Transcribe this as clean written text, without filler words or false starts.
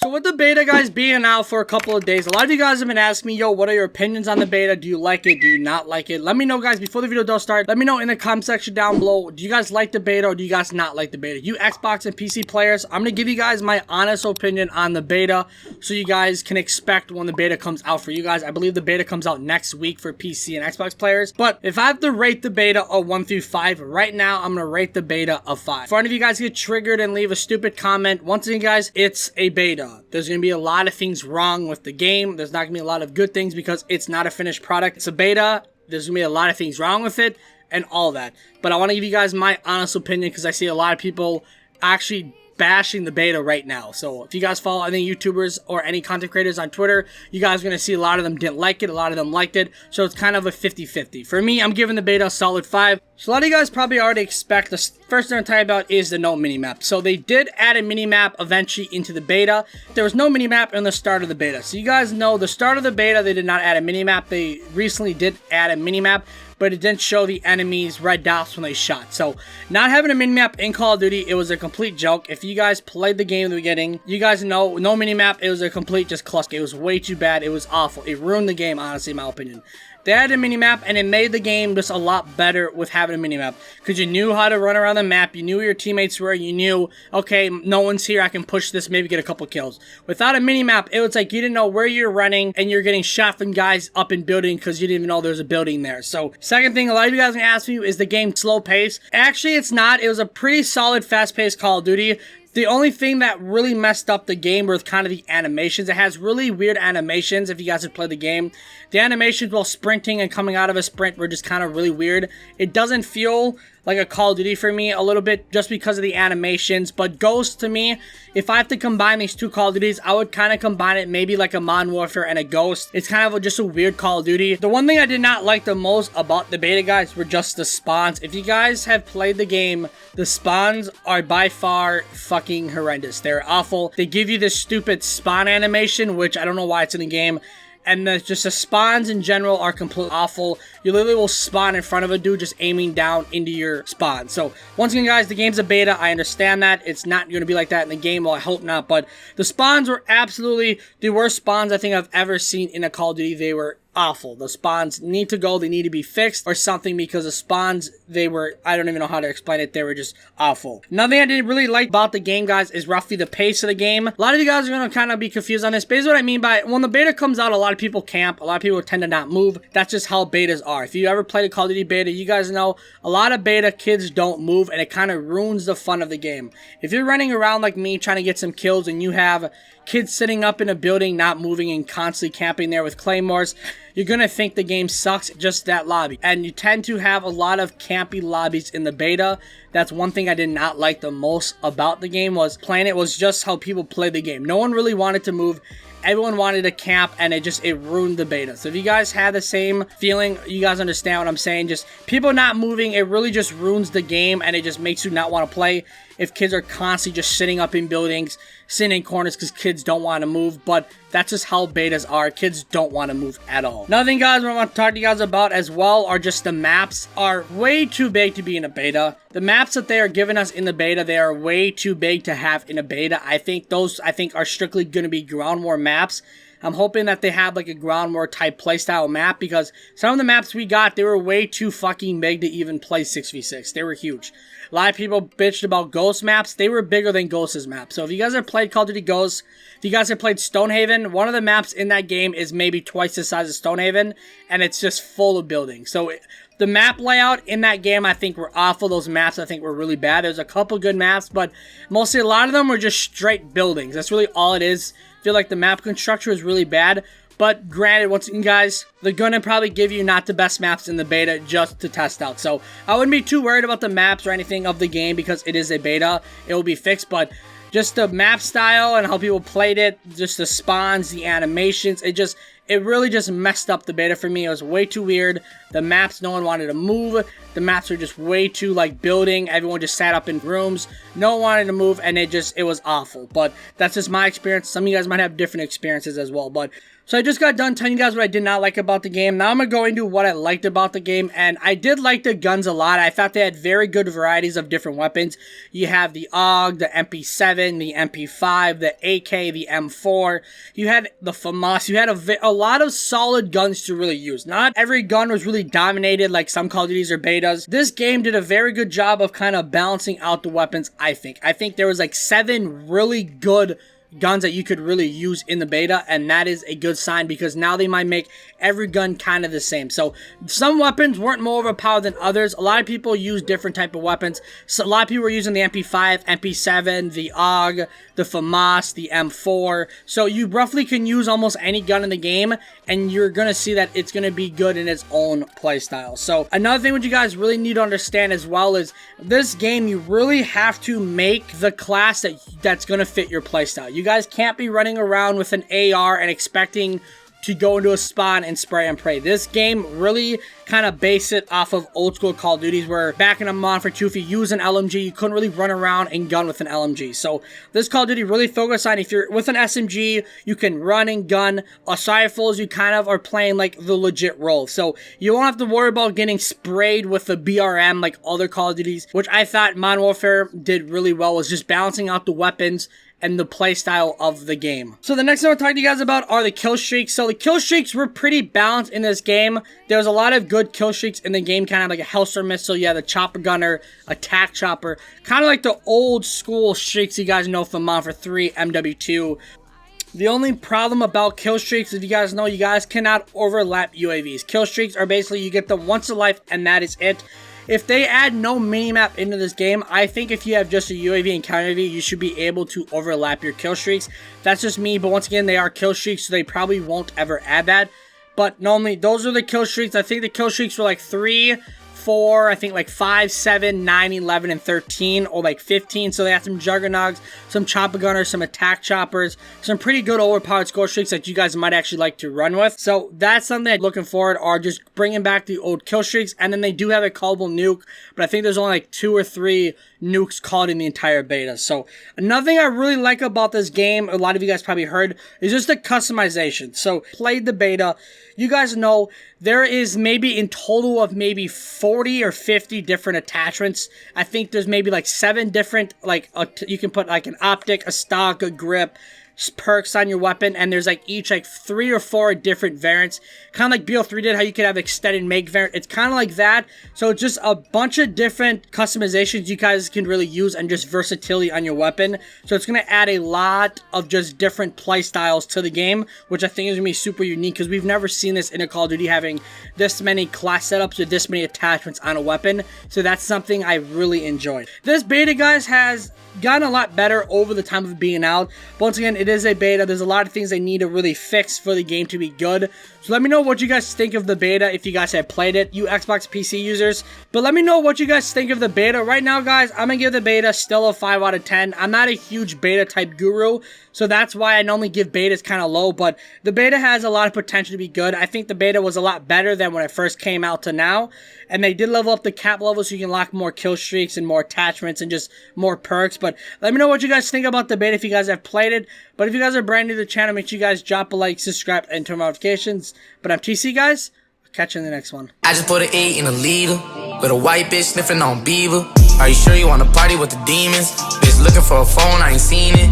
So with the beta, guys, being out for a couple of days, a lot of you guys have been asking me, yo, what are your opinions on the beta? Do you like it? Do you not like it? Let me know, guys, before the video does start. Let me know in the comment section down below. Do you guys like the beta or do you guys not like the beta? You Xbox and PC players, I'm going to give you guys my honest opinion on the beta so you guys can expect when the beta comes out for you guys. I believe the beta comes out next week for PC and Xbox players. But if I have to rate the beta a 1 through 5, right now, I'm going to rate the beta a 5. For any of you guys get triggered and leave a stupid comment, once again, guys, it's a beta. There's going to be a lot of things wrong with the game. There's not going to be a lot of good things because it's not a finished product. It's a beta. There's going to be a lot of things wrong with it and all that. But I want to give you guys my honest opinion because I see a lot of people actually bashing the beta right now. So if you guys follow any YouTubers or any content creators on Twitter, you guys are going to see a lot of them didn't like it, a lot of them liked it. So it's kind of a 50-50. For me, I'm giving the beta a solid 5. So a lot of you guys probably already expect the first thing I'm talking about is the no minimap. So they did add a minimap eventually into the beta. There was no minimap in the start of the beta. So you guys know the start of the beta, they did not add a minimap. They recently did add a minimap, but it didn't show the enemies red dots when they shot. So not having a minimap in Call of Duty, it was a complete joke. If you guys played the game in the beginning, you guys know no minimap, it was a complete just cluster. It was way too bad. It was awful. It ruined the game, honestly, in my opinion. They added a minimap, and it made the game just a lot better with having a minimap. Because you knew how to run around the map, you knew where your teammates were, you knew, okay, no one's here, I can push this, maybe get a couple kills. Without a minimap, it was like you didn't know where you're running, and you're getting shot from guys up in building because you didn't even know there was a building there. So, second thing, a lot of you guys are going to ask me, is the game slow pace? Actually, it's not. It was a pretty solid, fast-paced Call of Duty. The only thing that really messed up the game was kind of the animations. It has really weird animations if you guys have played the game. The animations while sprinting and coming out of a sprint were just kind of really weird. It doesn't feel like a Call of Duty for me a little bit just because of the animations. But Ghost, to me, if I have to combine these two Call of Duties, I would kind of combine it maybe like a Modern Warfare and a Ghost. It's kind of just a weird Call of Duty. The one thing I did not like the most about the beta, guys, were just the spawns. If you guys have played the game, the spawns are by far fucking horrendous. They're awful. They give you this stupid spawn animation, which I don't know why it's in the game. And just the spawns in general are completely awful. You literally will spawn in front of a dude just aiming down into your spawn. So, once again, guys, the game's a beta. I understand that. It's not going to be like that in the game. Well, I hope not. But the spawns were absolutely the worst spawns I think I've ever seen in a Call of Duty. They were awful. The spawns need to go. They need to be fixed or something because the spawns, they were, I don't even know how to explain it. They were just awful. Another thing I didn't really like about the game, guys, is roughly the pace of the game. A lot of you guys are going to kind of be confused on this. Basically what I mean by when the beta comes out, a lot of people camp. A lot of people tend to not move. That's just how betas are. If you ever played a Call of Duty beta, you guys know a lot of beta kids don't move and it kind of ruins the fun of the game. If you're running around like me trying to get some kills and you have kids sitting up in a building, not moving and constantly camping there with claymores, you're going to think the game sucks, just that lobby. And you tend to have a lot of campy lobbies in the beta. That's one thing I did not like the most about the game was playing it was just how people play the game. No one really wanted to move. Everyone wanted to camp and it ruined the beta. So if you guys have the same feeling, you guys understand what I'm saying. Just people not moving, it really just ruins the game and it just makes you not want to play. If kids are constantly just sitting up in buildings, sitting in corners because kids don't want to move, but that's just how betas are. Kids don't want to move at all. Another thing, guys, I want to talk to you guys about as well are just the maps are way too big to be in a beta. The maps that they are giving us in the beta, they are way too big to have in a beta. I think those, are strictly going to be ground war maps. I'm hoping that they have like a ground war type playstyle map because some of the maps we got, they were way too fucking big to even play 6v6. They were huge. A lot of people bitched about Ghost maps. They were bigger than Ghost's map. So if you guys have played Call of Duty Ghost, if you guys have played Stonehaven, one of the maps in that game is maybe twice the size of Stonehaven and it's just full of buildings. So the map layout in that game, I think, were awful. Those maps, I think, were really bad. There's a couple good maps, but mostly a lot of them were just straight buildings. That's really all it is. I feel like the map construction is really bad. But granted, once again, guys, they're going to probably give you not the best maps in the beta just to test out. So I wouldn't be too worried about the maps or anything of the game because it is a beta. It will be fixed, but just the map style and how people played it, just the spawns, the animations, it really just messed up the beta for me. It was way too weird. The maps, no one wanted to move. the maps were just way too like building. Everyone just sat up in rooms. No one wanted to move, and it was awful. But that's just my experience. Some of you guys might have different experiences as well. But so I just got done telling you guys what I did not like about the game. Now I'm going to go into what I liked about the game. And I did like the guns a lot. I thought they had very good varieties of different weapons. You have the AUG, the MP7, the MP5, the AK, the M4. You had the FAMAS. You had a lot of solid guns to really use. Not every gun was really dominated like some Call of Duties or betas. This game did a very good job of kind of balancing out the weapons, I think. I think there was like 7 really good guns that you could really use in the beta, and that is a good sign because now they might make every gun kind of the same. So some weapons weren't more overpowered than others. A lot of people use different type of weapons. So a lot of people were using the MP5, MP7, the AUG, the FAMAS, the M4. So you roughly can use almost any gun in the game, and you're gonna see that it's gonna be good in its own playstyle. So another thing what you guys really need to understand as well is this game, you really have to make the class that's gonna fit your playstyle. You guys can't be running around with an AR and expecting to go into a spawn and spray and pray. This game really kind of based it off of old school Call of Duties where back in Modern Warfare 2, if you use an LMG, you couldn't really run around and gun with an LMG. So this Call of Duty really focused on if you're with an SMG, you can run and gun. Rifles, you kind of are playing like the legit role. So you won't have to worry about getting sprayed with the BRM like other Call of Duties, which I thought Modern Warfare did really well, was just balancing out the weapons and the playstyle of the game. So the next thing I want to talk to you guys about are the kill streaks. So the kill streaks were pretty balanced in this game. There was a lot of good kill streaks in the game, kind of like a Hellstorm missile. You had the chopper gunner, attack chopper, kind of like the old school streaks you guys know from Modern Warfare 3, MW2. The only problem about kill streaks, if you guys know, you guys cannot overlap UAVs. Kill streaks are basically you get them once a life and that is it. If they add no minimap into this game, I think if you have just a UAV and counter UAV, you should be able to overlap your kill streaks. That's just me, but once again, they are kill streaks, so they probably won't ever add that. But normally, those are the kill streaks. I think the kill streaks were like 3, 4, I think like 5, 7, 9, 11, and 13, or like 15. So they had some Juggernauts, some chopper gunners, some attack choppers, some pretty good overpowered score streaks that you guys might actually like to run with. So that's something I'm looking forward, are just bringing back the old kill streaks. And then they do have a callable nuke, but I think there's only like 2 or 3 nukes called in the entire beta. So another thing I really like about this game, a lot of you guys probably heard, is just the customization. So played the beta, you guys know there is maybe in total of maybe 40 or 50 different attachments. I think there's maybe like 7 different, like you can put like an optic, a stock, a grip, perks on your weapon, and there's like each like 3 or 4 different variants, kind of like BO3 did, how you could have extended make variant. It's kind of like that. So just a bunch of different customizations you guys can really use, and just versatility on your weapon. So it's going to add a lot of just different play styles to the game, which I think is going to be super unique, because we've never seen this in a Call of Duty, having this many class setups with this many attachments on a weapon. So that's something I really enjoyed. This beta, guys, has gotten a lot better over the time of being out. But once again, it is a beta. There's a lot of things they need to really fix for the game to be good. So let me know what you guys think of the beta if you guys have played it, you Xbox PC users. But let me know what you guys think of the beta. Right now, guys, I'm going to give the beta still a 5 out of 10. I'm not a huge beta type guru, so that's why I normally give betas kind of low. But the beta has a lot of potential to be good. I think the beta was a lot better than when it first came out to now. And they did level up the cap level so you can lock more kill streaks and more attachments and just more perks. But let me know what you guys think about the beta if you guys have played it. But if you guys are brand new to the channel, make sure you guys drop a like, subscribe, and turn notifications. But I'm TC, guys. I'll catch you in the next one. I just put an 8 in a liter with a white bitch sniffing on Bieber. Are you sure you wanna party with the demons? Bitch looking for a phone, I ain't seen it.